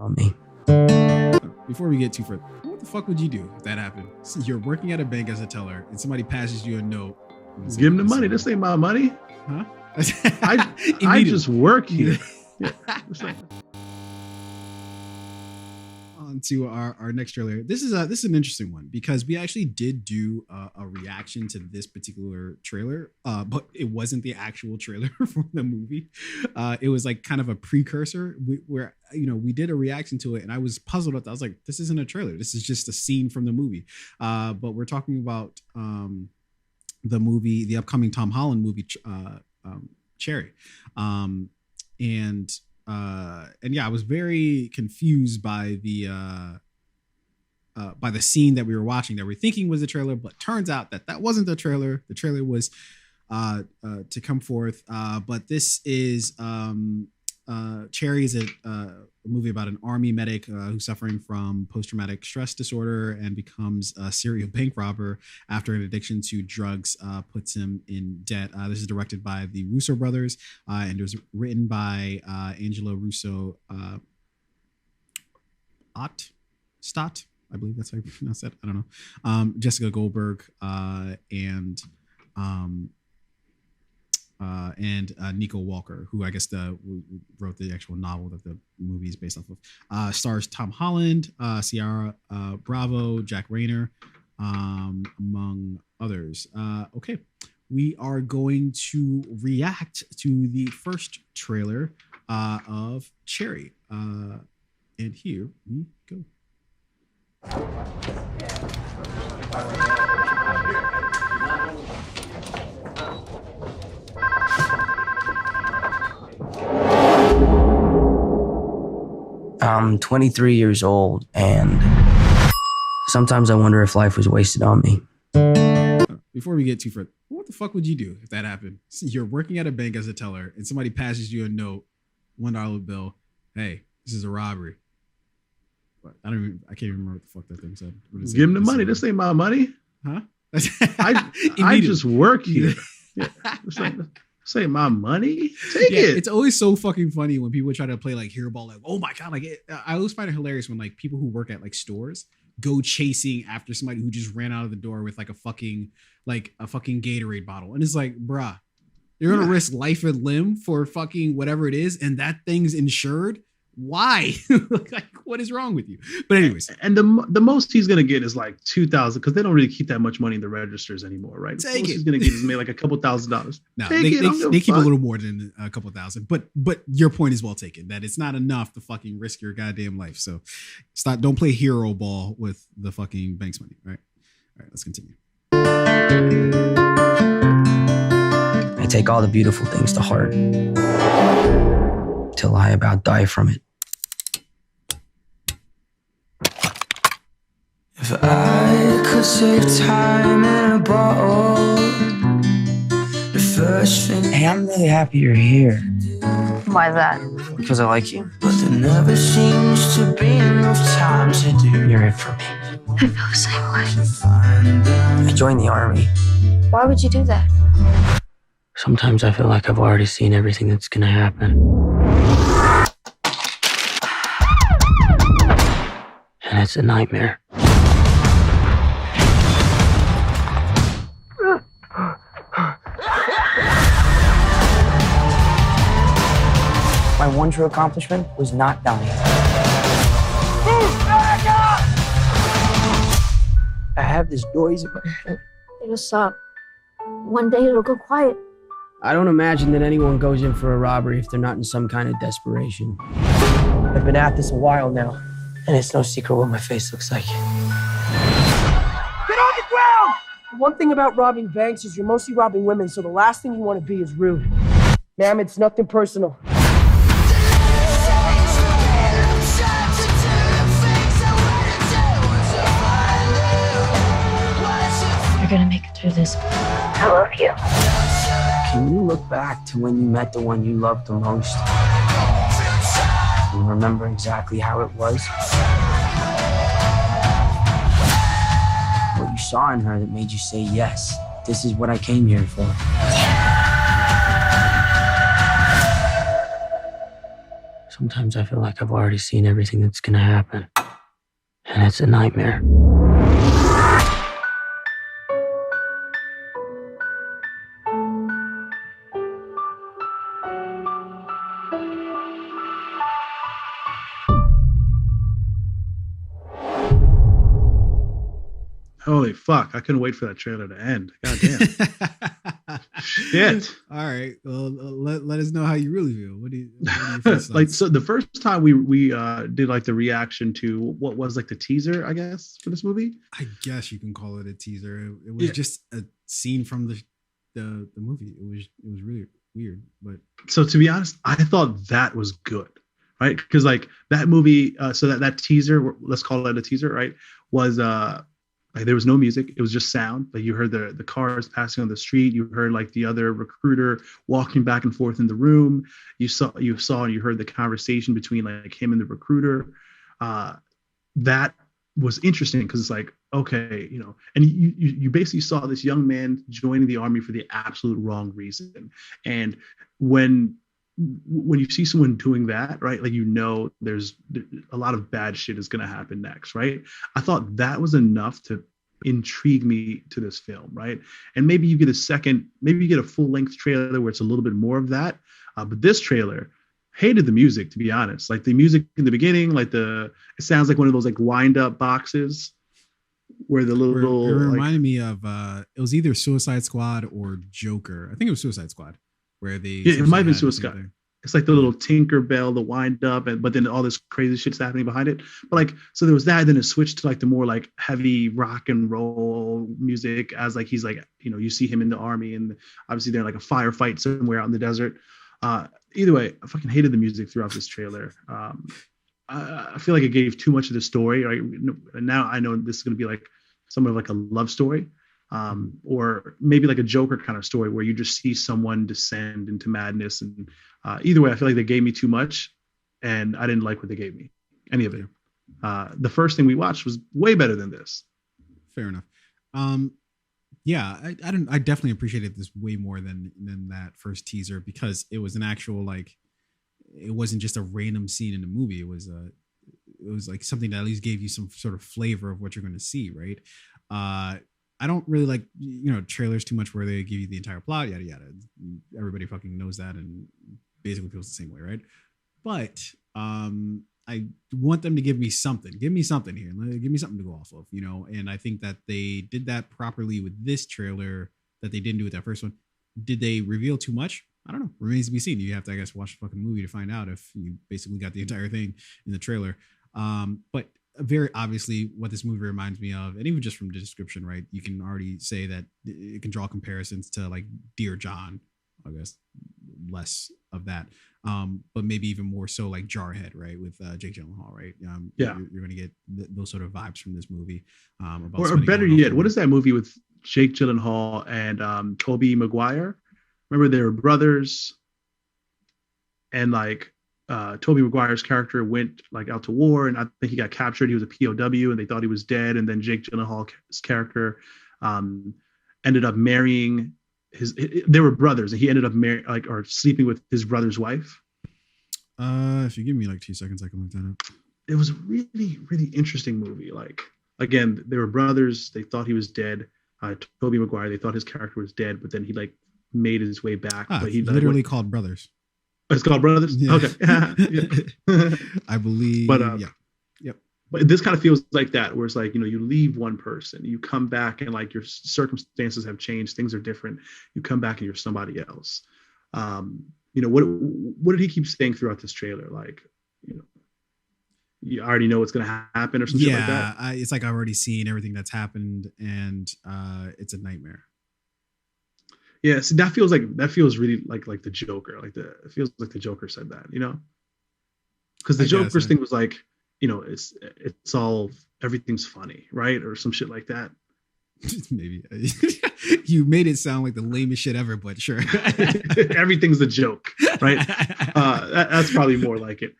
on me. Before we get too further, what the fuck would you do if that happened? So you're working at a bank as a teller and somebody passes you a note. Give him the money. This ain't my money. Huh? I just work here. Yeah. On to our next trailer. This is an interesting one because we actually did do a reaction to this particular trailer, but it wasn't the actual trailer for the movie. It was like kind of a precursor where we did a reaction to it, and I was puzzled at that. I was like, this isn't a trailer. This is just a scene from the movie. But we're talking about the upcoming Tom Holland movie, Cherry. And yeah, I was very confused by the scene that we were watching that we're thinking was the trailer, but turns out that wasn't the trailer. The trailer was to come forth. But this is Cherry is a movie about an army medic who's suffering from post-traumatic stress disorder and becomes a serial bank robber after an addiction to drugs puts him in debt. This is directed by the Russo brothers and it was written by Angelo Russo Stott. I believe that's how you pronounce that. I don't know. Jessica Goldberg and Nico Walker, who I guess wrote the actual novel that the movie is based off of. Stars Tom Holland, Ciara Bravo, Jack Rayner, among others. Okay, we are going to react to the first trailer of Cherry. And here we go. I'm 23 years old, and sometimes I wonder if life was wasted on me. Before we get too further, what the fuck would you do if that happened? So you're working at a bank as a teller, and somebody passes you a note, $1 bill. Hey, this is a robbery. But I can't even remember what the fuck that thing said. Give him the money. This ain't my money. Huh? I just work here. Yeah. This ain't my money. Take it. It's always so fucking funny when people try to play like hero ball. Like, oh my god! I always find it hilarious when like people who work at like stores go chasing after somebody who just ran out of the door with like a fucking Gatorade bottle, and it's like, bruh, you're gonna risk life and limb for fucking whatever it is, and that thing's insured. Why? Like, what is wrong with you? But anyways, and the most he's gonna get is like $2,000 because they don't really keep that much money in the registers anymore, right? Take it. He's gonna get is maybe like a couple $1,000s. No, they keep a little more than a couple thousand. But your point is well taken that it's not enough to fucking risk your goddamn life. So don't play hero ball with the fucking bank's money. All right, let's continue. I take all the beautiful things to heart till I about die from it. If I could save time in a bottle, the first thing. Hey, I'm really happy you're here. Why that? Because I like you. But there never seems to be enough time to do. You're it for me. I feel the same way. I joined the army. Why would you do that? Sometimes I feel like I've already seen everything that's gonna happen. And it's a nightmare. My one true accomplishment was not dying. I have this noise in my head. It'll stop. One day it'll go quiet. I don't imagine that anyone goes in for a robbery if they're not in some kind of desperation. I've been at this a while now, and it's no secret what my face looks like. Get on the ground! One thing about robbing banks is you're mostly robbing women, so the last thing you want to be is rude. Ma'am, it's nothing personal. You're gonna make it through this. I love you. Can you look back to when you met the one you loved the most and remember exactly how it was? What you saw in her that made you say, yes, this is what I came here for. Sometimes I feel like I've already seen everything that's gonna happen, and it's a nightmare. Holy fuck! I couldn't wait for that trailer to end. God damn. Shit. All right. Well, let us know how you really feel. What do you like? So the first time we did like the reaction to what was like the teaser, I guess, for this movie. I guess you can call it a teaser. It was just a scene from the movie. It was really weird. But so to be honest, I thought that was good, right? Because like that movie, so that teaser, let's call it a teaser, right? Was like there was no music. It was just sound. Like you heard the cars passing on the street. You heard like the other recruiter walking back and forth in the room. You saw and you heard the conversation between like him and the recruiter. That was interesting because it's like, okay, you know, and you basically saw this young man joining the army for the absolute wrong reason. And when you see someone doing that, right, like, you know, there's a lot of bad shit is going to happen next, right? I thought that was enough to intrigue me to this film, right? And maybe you get a full length trailer where it's a little bit more of that. But this trailer, hated the music, to be honest. Like the music in the beginning, like it sounds like one of those like wind up boxes where the little. It reminded me of it was either Suicide Squad or Joker. I think it was Suicide Squad. Where they it might have been Suicide. It's like the little Tinker Bell, the wind up, but then all this crazy shit's happening behind it. But like, so there was that, then it switched to like the more like heavy rock and roll music as like he's like, you know, you see him in the army and obviously they're like a firefight somewhere out in the desert. Either way, I fucking hated the music throughout this trailer. I feel like it gave too much of the story. Right now, I know this is going to be like somewhat of like a love story. Or maybe like a Joker kind of story where you just see someone descend into madness. And either way, I feel like they gave me too much and I didn't like what they gave me, any of it. The first thing we watched was way better than this. Fair enough. Yeah, I definitely appreciated this way more than that first teaser because it was an actual, like, it wasn't just a random scene in the movie. It was like something that at least gave you some sort of flavor of what you're going to see. Right. I don't really like, you know, trailers too much where they give you the entire plot, yada, yada. Everybody fucking knows that and basically feels the same way, right? But I want them to give me something. Give me something here. Give me something to go off of, you know? And I think that they did that properly with this trailer that they didn't do with that first one. Did they reveal too much? I don't know. Remains to be seen. You have to, I guess, watch the fucking movie to find out if you basically got the entire thing in the trailer. But very obviously what this movie reminds me of, and even just from the description, right, you can already say that it can draw comparisons to like Dear John, I guess less of that, but maybe even more so like Jarhead, right, with Jake Gyllenhaal, right? You're going to get those sort of vibes from this movie. Or better yet, what is that movie with Jake Gyllenhaal and Tobey Maguire? Remember they were brothers, and like Tobey Maguire's character went like out to war, and I think he got captured. He was a POW, and they thought he was dead. And then Jake Gyllenhaal's character ended up marrying they were brothers, and he ended up sleeping with his brother's wife. If you give me like 2 seconds, I can look that up. It was a really, really interesting movie. Like, again, they were brothers. They thought he was dead. Tobey Maguire, they thought his character was dead, but then he like made his way back. But he literally called Brothers. It's called Brothers? Yeah. Okay. I believe. But yeah. Yep. But this kind of feels like that, where it's like, you know, you leave one person, you come back and like your circumstances have changed, things are different. You come back and you're somebody else. You know, what did he keep saying throughout this trailer? Like, you know, you already know what's going to happen or something like that? Yeah, it's like I've already seen everything that's happened and it's a nightmare. Yeah, so that feels really like the Joker. It feels like the Joker said that, you know, because the Joker's thing was like, you know, it's all, everything's funny, right, or some shit like that. Maybe you made it sound like the lamest shit ever, but sure. Everything's a joke, right? That's probably more like it.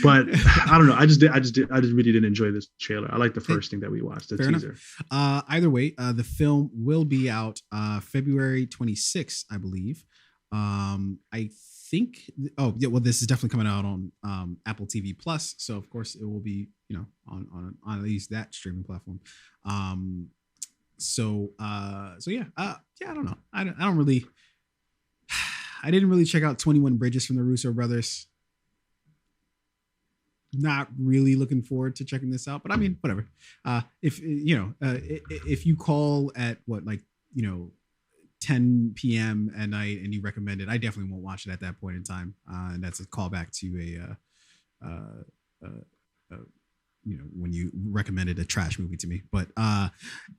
But I don't know. I just really didn't enjoy this trailer. I like the first thing that we watched, the teaser. Either way, the film will be out February 26th, I believe. I think. Oh yeah, well, this is definitely coming out on Apple TV Plus, so of course it will be, you know, on at least that streaming platform. So yeah, I don't know. I don't really. I didn't really check out 21 Bridges from the Russo brothers. Not really looking forward to checking this out, but I mean, whatever. If you know, if you call at what, like, you know, 10 p.m. at night and you recommend it, I definitely won't watch it at that point in time. And that's a callback to you know, when you recommended a trash movie to me. But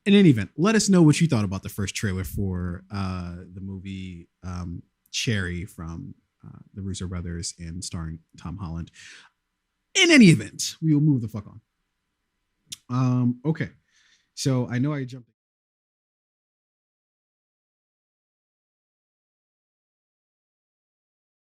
in any event, let us know what you thought about the first trailer for the movie Cherry from the Russo brothers and starring Tom Holland. In any event, we will move the fuck on. Okay. So I know I jumped.